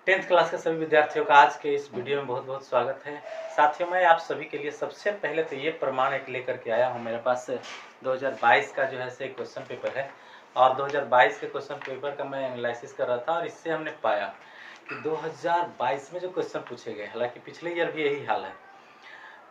10th class के सभी विद्यार्थियों का आज के इस वीडियो में बहुत बहुत स्वागत है। साथियों, मैं आप सभी के लिए सबसे पहले तो ये प्रमाण एक लेकर के आया हूँ। मेरे पास 2022 का जो है से क्वेश्चन पेपर है और 2022 के क्वेश्चन पेपर का मैं एनालिसिस कर रहा था और इससे हमने पाया कि 2022 में जो क्वेश्चन पूछे गए, हालांकि पिछले ईयर भी यही हाल है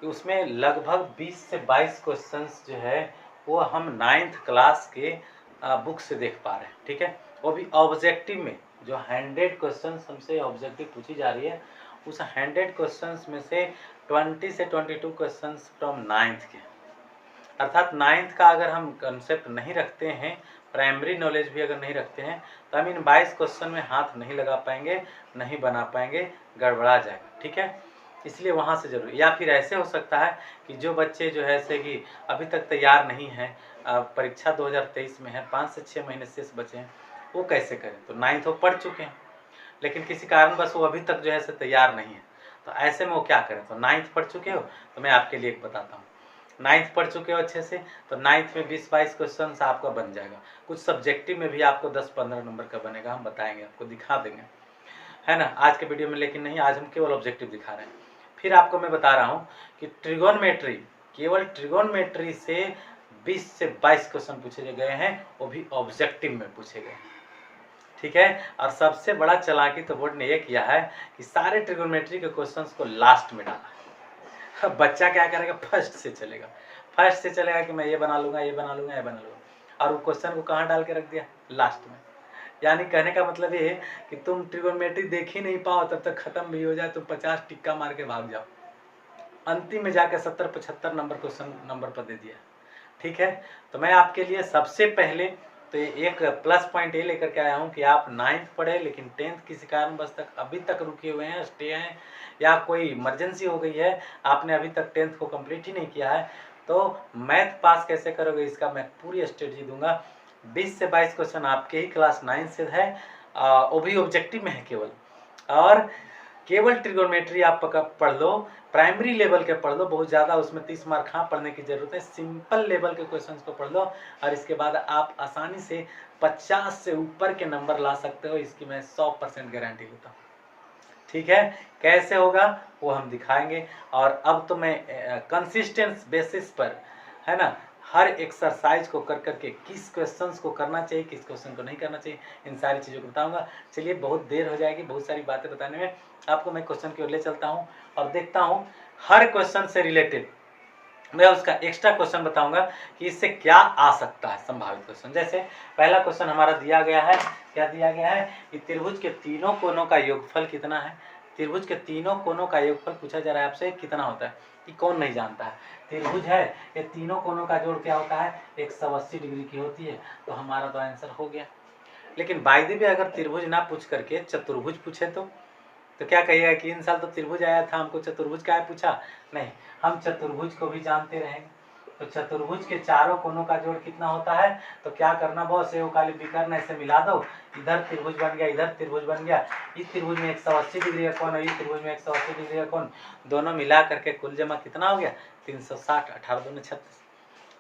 कि उसमें लगभग 20 से 22 क्वेश्चन जो है वो हम 9th क्लास के बुक से देख पा रहे हैं। ठीक है, वो भी ऑब्जेक्टिव में जो 100 क्वेश्चंस हमसे ऑब्जेक्टिव पूछी जा रही है, उस 100 क्वेश्चंस में से 20 से 22 क्वेश्चंस फ्रॉम 9th के, अर्थात 9th का अगर हम कंसेप्ट नहीं रखते हैं, प्राइमरी नॉलेज भी अगर नहीं रखते हैं, तो हम इन 22 क्वेश्चन में हाथ नहीं लगा पाएंगे, नहीं बना पाएंगे, गड़बड़ा जाएगा। ठीक है, इसलिए वहाँ से जरूर, या फिर ऐसे हो सकता है कि जो बच्चे जो है से कि अभी तक तैयार नहीं हैं, परीक्षा 2023 में है, 5 से 6 महीने शेष बचे हैं, वो कैसे करें? तो 9th वो पढ़ चुके हैं लेकिन किसी कारणवश वो अभी तक जो है से तैयार नहीं है, तो ऐसे में वो क्या करें? तो 9th पढ़ चुके हो तो मैं आपके लिए एक बताता हूँ। 9th पढ़ चुके हो अच्छे से, तो 9th में 20-22 क्वेश्चन आपका बन जाएगा। कुछ सब्जेक्टिव में भी आपको 10-15 नंबर का बनेगा, हम बताएंगे, आपको दिखा देंगे, है ना, आज के वीडियो में। लेकिन नहीं, आज हम केवल ऑब्जेक्टिव दिखा रहे हैं। फिर आपको मैं बता रहा हूँ कि ट्रिगोनमेट्री, केवल ट्रिगोनमेट्री से 20 से 22 क्वेश्चन पूछे गए हैं, वो भी ऑब्जेक्टिव में पूछे गए हैं। ठीक है, और सबसे बड़ा चालाकी तो बोर्ड ने ये किया है कि सारे ट्रिगोनोमेट्री के क्वेश्चंस को लास्ट में डाला। अब बच्चा क्या करेगा? फर्स्ट से चलेगा, फर्स्ट से चलेगा कि मैं ये बना लूंगा, ये बना लूंगा, ये बना लूंगा, और वो क्वेश्चन को कहाँ डाल के रख दिया? लास्ट में। यानी कहने का मतलब ये है कि तुम ट्रिगोनोमेट्री देख ही नहीं पाओ, तब तक खत्म भी हो जाए, तुम 50 टिक्का मार के भाग जाओ, अंतिम में जाकर 70-75 नंबर क्वेश्चन नंबर पर दे दिया। ठीक है, तो मैं आपके लिए सबसे पहले तो एक प्लस पॉइंट ये लेकर के आया हूँ कि आप 9th पढ़े लेकिन 10th किसी कारणवश तक अभी तक रुके हुए हैं, स्टे हैं, या कोई इमरजेंसी हो गई है, आपने अभी तक 10th को कंप्लीट ही नहीं किया है, तो मैथ पास कैसे करोगे इसका मैं पूरी स्ट्रेटजी दूंगा। 20 से 22 क्वेश्चन आपके ही क्लास 9 से है, वो भी ऑब्जेक्टिव में है केवल, और केवल ट्रिगोनोमेट्री आप पढ़ लो, प्राइमरी लेवल के पढ़ लो, बहुत ज़्यादा उसमें 30 मार्क हाँ पढ़ने की जरूरत है, सिंपल लेवल के क्वेश्चंस को पढ़ लो और इसके बाद आप आसानी से 50 से ऊपर के नंबर ला सकते हो, इसकी मैं 100% गारंटी लेता हूँ। ठीक है, कैसे होगा वो हम दिखाएंगे। और अब तो मैं कंसिस्टेंट बेसिस पर, है ना, हर एक्सरसाइज को कर करके किस क्वेश्चंस को करना चाहिए, किस क्वेश्चन को नहीं करना चाहिए, इन सारी चीज़ों को बताऊंगा। चलिए, बहुत देर हो जाएगी बहुत सारी बातें बताने में, आपको मैं क्वेश्चन की ओर ले चलता हूं और देखता हूं हर क्वेश्चन से रिलेटेड मैं उसका एक्स्ट्रा क्वेश्चन बताऊंगा कि इससे क्या आ सकता है संभावित क्वेश्चन। जैसे पहला क्वेश्चन हमारा दिया गया है, क्या दिया गया है कि त्रिभुज के तीनों कोनों का योगफल कितना है। त्रिभुज के तीनों कोनों का योगफल पूछा जा रहा है आपसे, कितना होता है कि कौन नहीं जानता है। त्रिभुज है, ये तीनों कोनों का जोड़ क्या होता है? 180 डिग्री की होती है, तो हमारा तो आंसर हो गया। लेकिन बाय द वे अगर त्रिभुज ना पूछ करके चतुर्भुज पूछे तो क्या कहिएगा कि इन साल तो त्रिभुज आया था, हमको चतुर्भुज क्या है पूछा? नहीं, हम चतुर्भुज को भी जानते रहेंगे। तो चतुर्भुज के चारों कोनों का जोड़ कितना होता है? तो क्या करना बॉस, ये काली विकर्ण ऐसे मिला दो, इधर त्रिभुज बन गया, इधर त्रिभुज बन गया, इस त्रिभुज में 180 डिग्री का कोण है, इस त्रिभुज में 180 डिग्री का कोण, दोनों मिला करके कुल जमा कितना हो गया? 360, 18 दूनी 36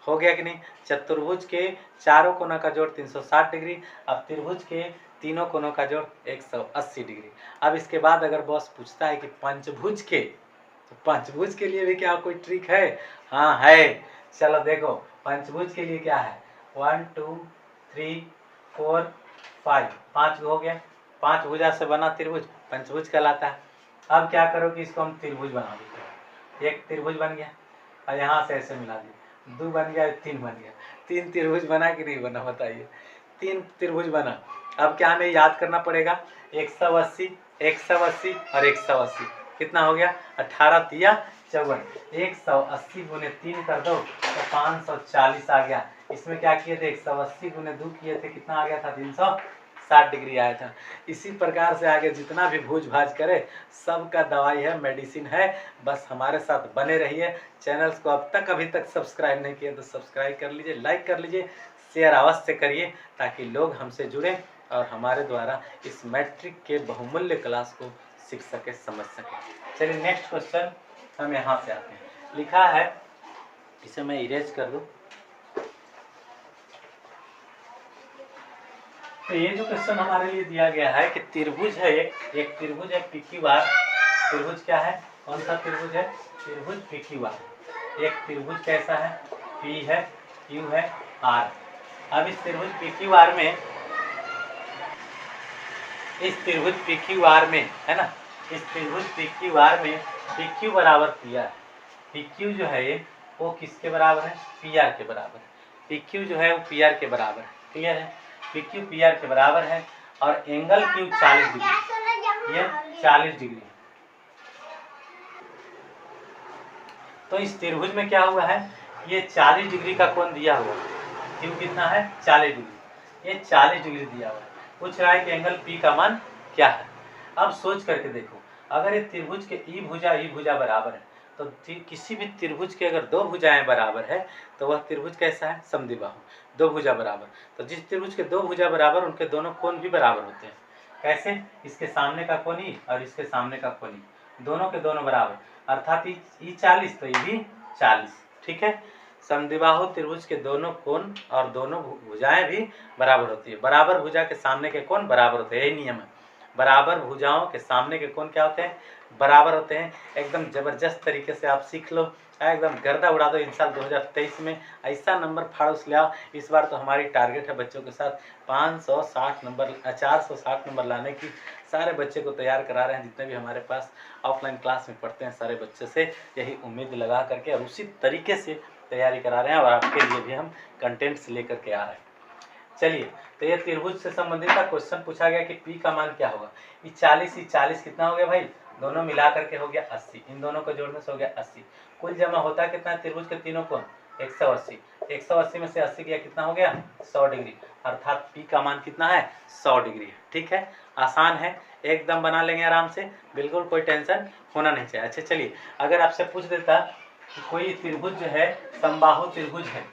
हो गया कि नहीं? चतुर्भुज के चारों कोनों का जोड़ 360 डिग्री, अब त्रिभुज के तीनों कोनों का जोड़ 180 डिग्री। अब इसके बाद अगर बॉस पूछता है कि पंचभुज के, तो पंचभुज के लिए भी क्या कोई ट्रिक है? हाँ है, चलो देखो पंचभुज के लिए क्या है। 1 2 3 4 5, 5 हो गया, 5 भुजा से बना त्रिभुज पंचभुज कहलाता है। अब क्या करो कि इसको हम त्रिभुज बना देते हैं, एक त्रिभुज बन गया और यहाँ से ऐसे मिला दिया, 2 बन गया, 3 बन गया, 3 त्रिभुज बना कि नहीं बना बताइए? 3 त्रिभुज बना। अब क्या हमें याद करना पड़ेगा? 180, 180 और 180 कितना हो गया? 18 तिया 54, 180 गुने 3 कर दो तो 540 आ गया। इसमें क्या किए थे? 180 गुने 2 किए थे, कितना आ गया था? 360 डिग्री आया था। इसी प्रकार से आगे जितना भी भूज भाज करे सबका दवाई है, मेडिसिन है। बस हमारे साथ बने रहिए। चैनल्स को अब तक अभी तक सब्सक्राइब नहीं किए तो सब्सक्राइब कर लीजिए, लाइक कर लीजिए, शेयर अवश्य करिए ताकि लोग हमसे जुड़ें और हमारे द्वारा इस मैट्रिक के बहुमूल्य क्लास को सीख सके, समझ सके। चलिए नेक्स्ट क्वेश्चन हम यहाँ से आते हैं। लिखा है, इसे मैं इरेज कर दूं। तो ये जो क्वेश्चन हमारे लिए दिया गया है कि त्रिभुज है, एक त्रिभुज है PQR। त्रिभुज क्या है, कौन सा त्रिभुज है, त्रिभुज PQR। एक त्रिभुज कैसा है, P है, Q है, R। अब इस त्रिभुज PQR में, इस त्रिभुज PQR में है ना, इस त्रिभुज PQR में PQ बराबर PR। PQ जो है वो किसके बराबर है, PR के बराबर है। PQ जो है वो PR के बराबर है, क्लियर है। PQ PR के बराबर है और एंगल Q 40 डिग्री, ये 40 डिग्री है। तो इस त्रिभुज में क्या हुआ है, ये 40 डिग्री का कोण दिया हुआ है। Q कितना है, 40 डिग्री, ये 40 डिग्री दिया हुआ है। पूछ रहा है कि एंगल P का मान क्या है। अब सोच करके देखो, अगर ये त्रिभुज के ई भुजा बराबर है तो किसी भी त्रिभुज के अगर दो भुजाएं बराबर है तो वह त्रिभुज कैसा है, समद्विबाहु, दो भुजा बराबर। तो जिस त्रिभुज के दो भुजा बराबर उनके दोनों कोण भी बराबर होते हैं। कैसे, इसके सामने का कोण ई और इसके सामने का कोण ई, दोनों के दोनों बराबर, अर्थात ई 40 तो ये भी 40, ठीक है। समद्विबाहु त्रिभुज के दोनों कोण और दोनों भुजाएं भी बराबर होती है। बराबर भुजा के सामने के कोण बराबर होते हैं, यही नियम है। बराबर भुजाओं के सामने के कोण क्या होते हैं, बराबर होते हैं। एकदम जबरदस्त तरीके से आप सीख लो, एकदम गर्दा उड़ा दो। इन साल 2023 में ऐसा नंबर फाड़ूस ले आओ। इस बार तो हमारी टारगेट है बच्चों के साथ 560 नंबर, 460 नंबर लाने की। सारे बच्चे को तैयार करा रहे हैं, जितने भी हमारे पास ऑफलाइन क्लास में पढ़ते हैं सारे बच्चे से यही उम्मीद लगा करके और उसी तरीके से तैयारी करा रहे हैं और आपके लिए भी हम कंटेंट्स लेकर के आ रहे हैं। चलिए, तो ये त्रिभुज से संबंधित था। क्वेश्चन पूछा गया कि P का मान क्या होगा। ये 40 कितना हो गया भाई, दोनों मिला करके हो गया 80, इन दोनों को जोड़ने से हो गया 80। कुल जमा होता है कितना, त्रिभुज के तीनों कोण 180। 180 में से 80 गया, कितना हो गया, 100 डिग्री। अर्थात P का मान कितना है, 100 डिग्री है। ठीक है, आसान है, एकदम बना लेंगे आराम से, बिल्कुल कोई टेंशन होना नहीं चाहिए। अच्छा चलिए, अगर आपसे पूछ देता कि कोई त्रिभुज जो है समबाहु त्रिभुज है,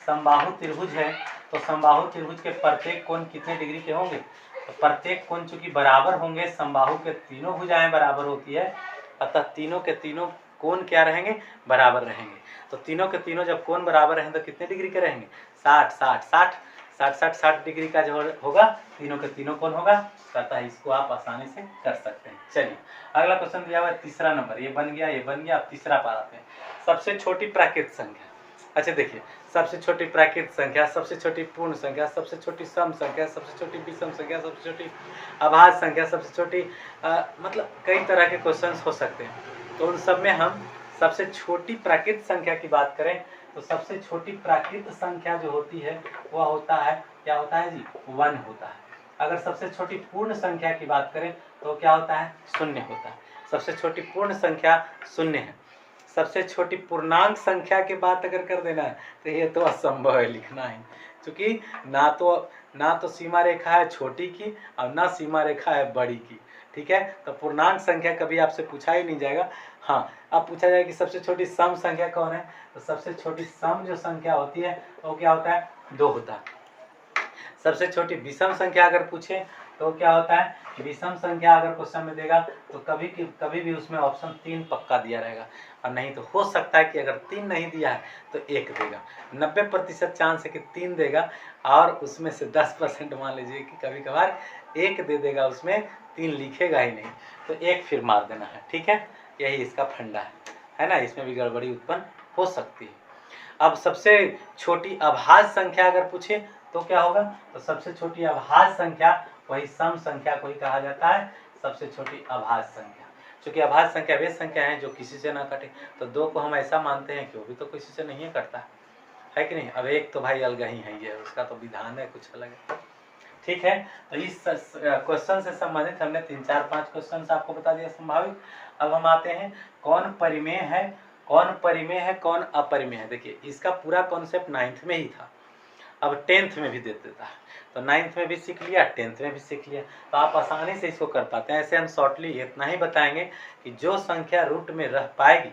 समबाहु त्रिभुज है, तो समबाहु त्रिभुज के प्रत्येक कोण कितने डिग्री के होंगे। तो प्रत्येक कोण चूंकि बराबर होंगे, समबाहु के तीनों भुजाएं बराबर होती है, अतः तीनों के तीनों कोण क्या रहेंगे, बराबर रहेंगे। तो तीनों के तीनों जब कोण बराबर रहेंगे तो कितने डिग्री के रहेंगे, 60 डिग्री का जो होगा, तीनों के तीनों कोण होगा। अतः इसको आप आसानी से कर सकते हैं। चलिए, अगला क्वेश्चन दिया हुआ है 3रा नंबर, ये बन गया, ये बन गया। अब 3रा पार आते हैं, सबसे छोटी प्राकृत संख्या। अच्छा देखिए, सबसे छोटी प्राकृत संख्या, सबसे छोटी पूर्ण संख्या, सबसे छोटी सम संख्या, सबसे छोटी विषम संख्या, सबसे छोटी अभाज्य संख्या, सबसे छोटी मतलब कई तरह के क्वेश्चंस हो सकते हैं। तो उन सब में हम सबसे छोटी प्राकृत संख्या की बात करें तो सबसे छोटी प्राकृत संख्या जो होती है वह होता है, क्या होता है जी, 1 होता है। अगर सबसे छोटी पूर्ण संख्या की बात करें तो क्या होता है, 0 होता है। सबसे छोटी पूर्ण संख्या 0 है। सबसे छोटी पूर्णांक संख्या की बात अगर कर देना है तो ये तो असंभव है लिखना ही, क्योंकि ना तो सीमा रेखा है छोटी की और ना सीमा रेखा है बड़ी की। ठीक है, तो पूर्णांक संख्या कभी आपसे पूछा ही नहीं जाएगा। हाँ, अब पूछा जाएगा कि सबसे छोटी सम संख्या कौन है, तो सबसे छोटी सम जो संख्या होती है वो क्या होता है, 2 होता है। सबसे छोटी विषम संख्या अगर पूछे तो क्या होता है, विषम संख्या अगर क्वेश्चन में देगा तो कभी भी उसमें ऑप्शन 3 पक्का दिया रहेगा, और नहीं तो हो सकता है कि अगर 3 नहीं दिया है तो 1 देगा। 90% चांस है कि 3 देगा, और उसमें से 10% मान लीजिए कि कभी कभार 1 दे देगा, उसमें 3 लिखेगा ही नहीं, तो 1 फिर मार देना है। ठीक है, यही इसका फंडा है ना, इसमें भी गड़बड़ी उत्पन्न हो सकती है। अब सबसे छोटी अभाज्य संख्या अगर पूछे तो क्या होगा, तो सबसे छोटी अभाज्य संख्या वही सम संख्या को ही कहा जाता है सबसे छोटी अभाज्य संख्या। क्योंकि अभाज्य संख्या वे संख्या है जो किसी से ना कटे, तो 2 को हम ऐसा मानते हैं कि वो भी तो किसी से नहीं कटता है कि नहीं। अब 1 तो भाई अलग ही है, उसका तो विधान है कुछ अलग है। ठीक है, तो इस क्वेश्चन से संबंधित हमने 3, 4, 5 क्वेश्चन आपको बता दिया संभावित। अब हम आते हैं कौन परिमेय है, कौन अपरिमेय है। देखिए, इसका पूरा कॉन्सेप्ट 9th में ही था, अब 10th में भी दे देता है, तो 9th में भी सीख लिया, 10th में भी सीख लिया, तो आप आसानी से इसको कर पाते हैं। ऐसे हम शॉर्टली इतना ही बताएंगे कि जो संख्या रूट में रह पाएगी,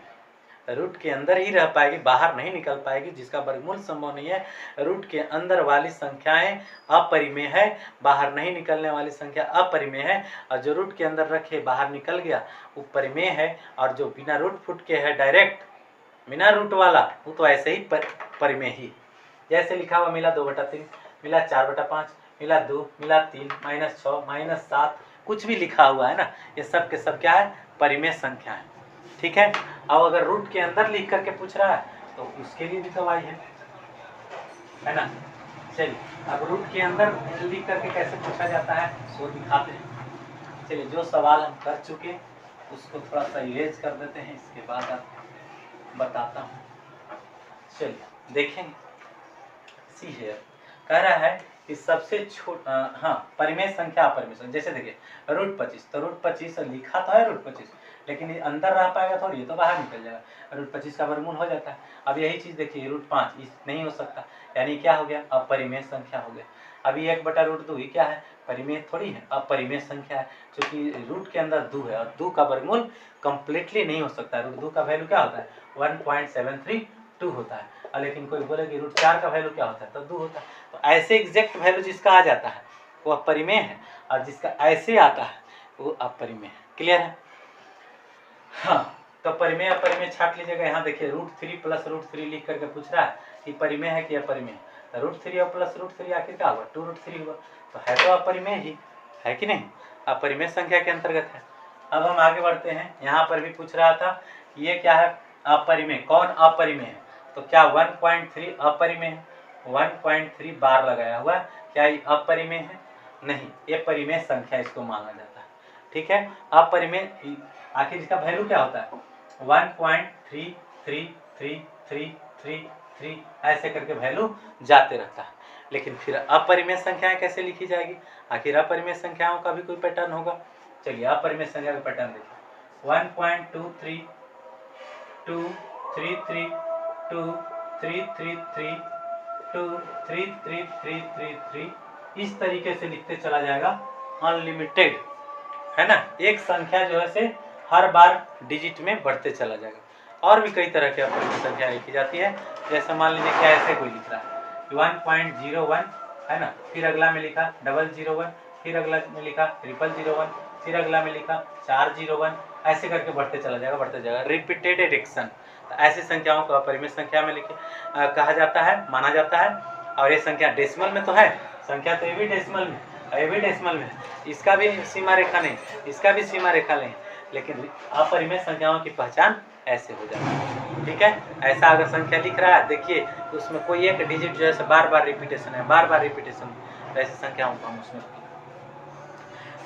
रूट के अंदर ही रह पाएगी, बाहर नहीं निकल पाएगी, जिसका वर्गमूल संभव नहीं है, रूट के अंदर वाली संख्याएं अपरिमेय है, बाहर नहीं निकलने वाली संख्या अपरिमेय है, और जो रूट के अंदर रखे बाहर निकल गया वो परिमेय है, और जो बिना रूट फुट के है डायरेक्ट बिना रूट वाला वो तो ऐसे ही परिमेय ही। जैसे लिखा हुआ मिला 2/3, मिला 4/5, मिला 2 मिला 3 -6 -7 कुछ भी लिखा हुआ है ना, ये सब के सब क्या है, परिमेय संख्या है। ठीक है। अब अगर रूट के अंदर लिख करके पूछ रहा है तो उसके लिए भी तो y है ना। चलिए अब रूट के अंदर लिख करके कैसे पूछा जाता है सो दिखाते हैं। चलिए जो सवाल हम कर चुके उसको थोड़ा सा इरेज कर देते हैं, इसके बाद आपको बताता हूँ। चलिए देखेंगे। सी है कह रहा है कि सबसे हाँ परिमेय संख्या अपरिमेय संख्या, जैसे देखिए √25, तो √25 लिखा तो है √25, लेकिन ये अंदर रह पाएगा थोड़ी, ये तो बाहर निकल जाएगा, √25 का वर्गमूल हो जाता है। अब यही चीज़ देखिए √5 नहीं हो सकता, यानी क्या हो गया, अपरिमेय संख्या हो गया। अभी 1/√2 ही क्या है, परिमेय थोड़ी है, अपरिमेय संख्या है, क्योंकि रूट के अंदर 2 है और 2 का वर्गमूल कंप्लीटली नहीं हो सकता। √2 का वैल्यू क्या होता है, 1.732 होता है, लेकिन कोई बोले कि √4 का वैल्यू क्या होता है, तो 2 होता है। तो ऐसे एग्जैक्ट वैल्यू जिसका आ जाता है वो अपरिमेय है, और जिसका ऐसे आता है वो अपरिमेय है। क्लियर है। हाँ तो परिमेय अपरिमेय छाट लीजिएगा। यहाँ देखिए √3 + √3 लिख करके पूछ रहा है कि परिमेय है कि अपरिमेय। तो √3 और +√3 आखिर क्या हुआ, 2√3 हुआ, तो है तो अपरिमेय ही है कि नहीं, अपरिमेय संख्या के अंतर्गत है। अब हम आगे बढ़ते हैं। यहाँ पर भी पूछ रहा था कि ये क्या है, अपरिमेय। कौन अपरिमेय है, तो क्या 1.3 अपरिमेय है, 1.3 बार लगाया हुआ, क्या ये अपरिमेय है, नहीं, ये परिमेय संख्या इसको माना जाता है। ठीक है। अपरिमेय आखिर इसका वैल्यू क्या होता है, 1.333333 ऐसे करके वैल्यू जाते रहता है। लेकिन फिर अपरिमेय संख्याएं कैसे लिखी जाएगी, आखिर अपरिमेय संख्याओं का भी कोई पैटर्न होगा। चलिए अपरिमेय संख्या का पैटर्न देखिए, 1.2323233333 इस तरीके से लिखते चला जाएगा, अनलिमिटेड है ना। एक संख्या जो है से हर बार डिजिट में बढ़ते चला जाएगा। और भी कई तरह की अपरिमेय संख्या लिखी जाती है, जैसे मान लीजिए क्या ऐसे कोई लिख रहा है 1.01 है ना, फिर अगला में लिखा 001, फिर अगला में लिखा 0001, फिर अगला में लिखा 401, ऐसे करके बढ़ते चला जाएगा, बढ़ते जाएगा, रिपीटेड एडिक्शन। तो ऐसी संख्याओं को अपरिमेय संख्या में लिखे कहा जाता है, माना जाता है। और ये संख्या डेसिमल में तो है, संख्या तो ये भी डेसिमल में, ये भी डेसिमल में, इसका भी सीमा रेखा नहीं, इसका भी सीमा रेखा नहीं, लेकिन अपरिमेय संख्याओं की पहचान ऐसे हो जाती है। ठीक है। ऐसा अगर संख्या लिख रहा है देखिए तो उसमें कोई एक डिजिट जो है बार बार रिपीटेशन है, बार बार रिपीटेशन, ऐसी संख्याओं को हम उसमें।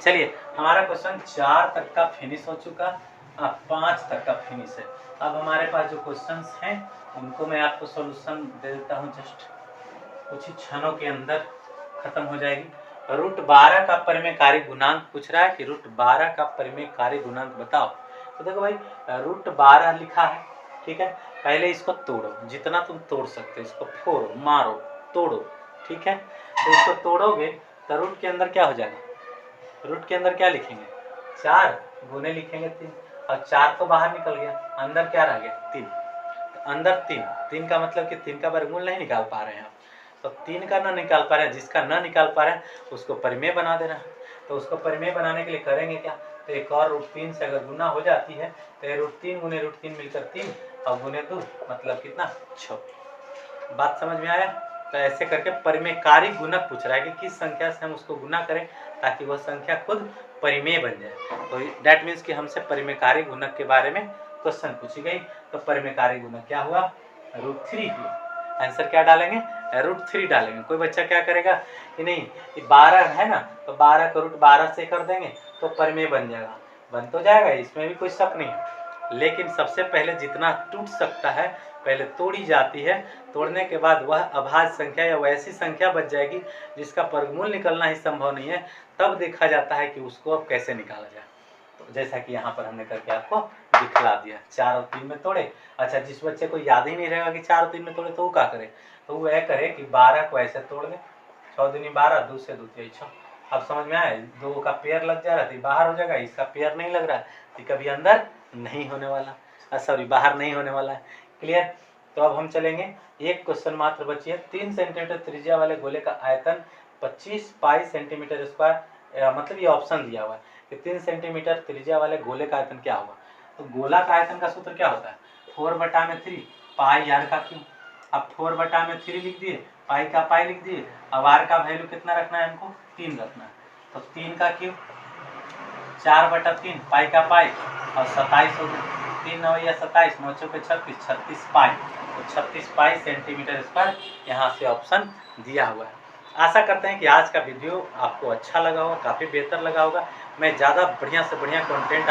चलिए हमारा क्वेश्चन 4 तक का फिनिश हो चुका, 5 तक का फिनिश है। अब हमारे पास जो क्वेश्चंस हैं उनको मैं आपको सॉल्यूशन दे देता हूँ, जस्ट कुछ ही क्षणों के अंदर खत्म हो जाएगी। √12 का परिमेयकारी गुणांक पूछ रहा है कि √12 का परिमेयकारी गुणांक बताओ। तो देखो भाई √12 लिखा है, ठीक है, पहले इसको तोड़ो, जितना तुम तोड़ सकते हो, इसको फोड़ो, मारो, तोड़ो, ठीक है। तो इसको तोड़ोगे तो रूट के अंदर क्या हो जाएगा, रूट के अंदर क्या लिखेंगे, 4 गुने लिखेंगे 3, और 4 तो बाहर निकल गया, अंदर क्या रह गया 3, तो अंदर 3 का मतलब कि 3 का वर्गमूल नहीं निकाल पा रहे हैं आप, तो 3 का ना निकाल पा रहे हैं, जिसका ना निकाल पा रहे हैं उसको परिमेय बना देना है। तो उसको परिमेय बनाने के लिए करेंगे क्या, तो एक और √3 से अगर गुना हो जाती है तो ये √3 गुने √3 मिलकर 3 और गुने 2 मतलब कितना 6। बात समझ में आया। तो ऐसे करके परिमेयकारी गुणक पूछ रहा है कि किस संख्या से हम उसको गुना करें ताकि वह संख्या खुद परिमेय बन जाए। तो दैट मीन्स कि हमसे परिमेयकारी गुणक के बारे में क्वेश्चन पूछी गई। तो परिमेयकारी गुणक क्या हुआ, √3 हुआ। आंसर क्या डालेंगे, √3 डालेंगे। कोई बच्चा क्या करेगा कि नहीं 12 है ना, तो 12 को √12 से कर देंगे तो परिमेय बन जाएगा, बन तो जाएगा, इसमें भी कोई शक नहीं है। लेकिन सबसे पहले जितना टूट सकता है पहले तोड़ी जाती है, तोड़ने के बाद वह अभाज्य संख्या या वैसी संख्या बच जाएगी जिसका वर्गमूल निकलना ही संभव नहीं है, तब देखा जाता है कि उसको अब कैसे निकाला जाए। तो जैसा कि यहाँ पर हमने करके आपको दिखला दिया, 4 और 3 में तोड़े। अच्छा जिस बच्चे को याद ही नहीं रहेगा कि 4 और 3 में तोड़े तो वो क्या करे, तो वो यह करे कि 12 को ऐसे तोड़ दे, 6 दूनी 12, 2 से 2 3 6। अब समझ में आया, 2 का पेयर लग जा रहा है बाहर हो जाएगा, इसका पेयर नहीं लग रहा है तो कभी अंदर नहीं होने वाला, सॉरी बाहर नहीं होने वाला है। क्लियर। तो अब हम चलेंगे, एक क्वेश्चन मात्र बची है। 3 सेंटीमीटर त्रिज्या वाले गोले का आयतन 25 पाई सेंटीमीटर स्क्वायर, मतलब ये ऑप्शन दिया हुआ है कि 3 सेंटीमीटर त्रिज्या वाले गोले का आयतन क्या होगा। तो गोला का आयतन का सूत्र क्या होता है, 4/3 पाई r का क्यूब, अब 4/3 लिख दिए, पाई का पाई लिख दिए। अब आर का वैल्यू कितना रखना है हमको, 3 रखना है। तो 3 का क्यूब 4/3 पाई का पाई और 27 हो गया। 3 9 या 27, 9 चौके 36, 36 पाई। तो 36 पाई सेंटीमीटर स्क्वायर यहाँ से ऑप्शन दिया हुआ है। आशा करते हैं कि आज का वीडियो आपको अच्छा लगा होगा, काफ़ी बेहतर लगा होगा। मैं ज़्यादा बढ़िया से बढ़िया कंटेंट